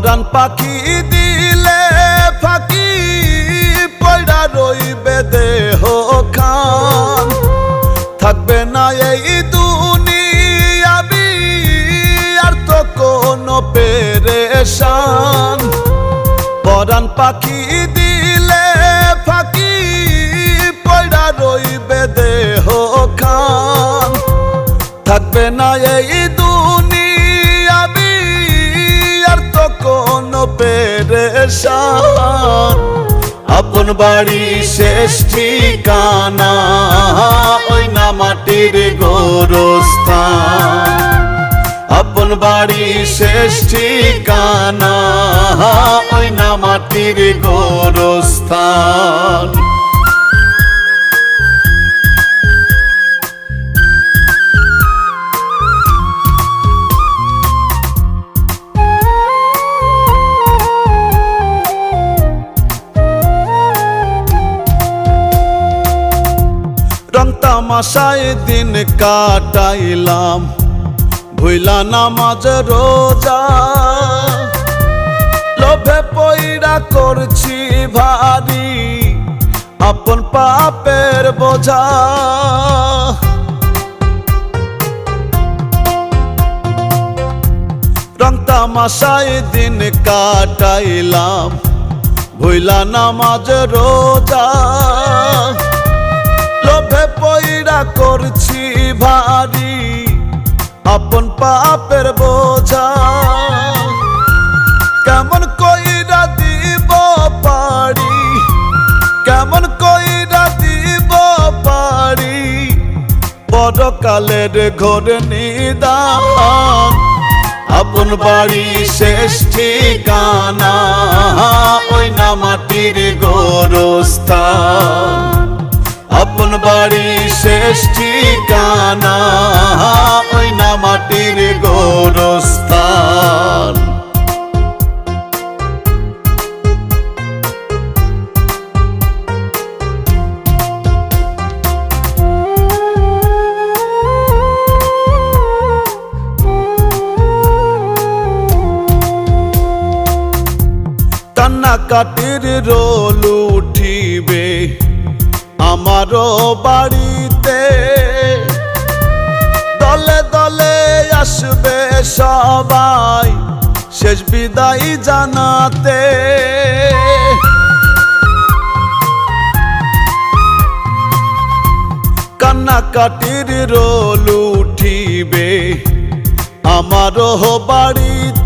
পরাণ পাখি দিলে ফাঁকি পয়রা রইবে দেহ খান থাকবে না এই দুনিয়া আর তো কোনো পেরেশান পরাণ পাখি দিলে ফাঁকি পয়রা রইবে দেহ খান থাকবে না এই দুনিয়া আর তো কোনো পেরেশান আপন বাড়ি শেষ ঠিকানা ওই না মাটির গোরস্থান আপন বাড়ি শেষ ঠিকানা ওই না মাটির গোরস্থান রং তামাশায় দিন কাটাইলাম ভুইলা নামাজ রোজা লোভে পয়রা করছি ভারী আপন পাপের বোঝা রং তামাশায় দিন কাটাইলাম ভুইলা নামাজ রোজা লোভে পয়রা করছি ভারী আপন পাপের বোঝা কেমন কইরা দিব পারি কেমন কইরা দিব পারি পরকালের ঘোর নিদান আপন বাড়ি শেষ ঠিকানা ওই না মাটির গোরস্থান আপন বাড়ি শেষ ঠিকানা ওই না মাটির গোরস্থান কান্নাকাটির রোল উঠিবে আমারও বাড়িতে দলে দলে আসবে সবাই শেষ বিদায় জানাতে কান্নাকাটির রোল উঠিবে আমারও বাড়িতে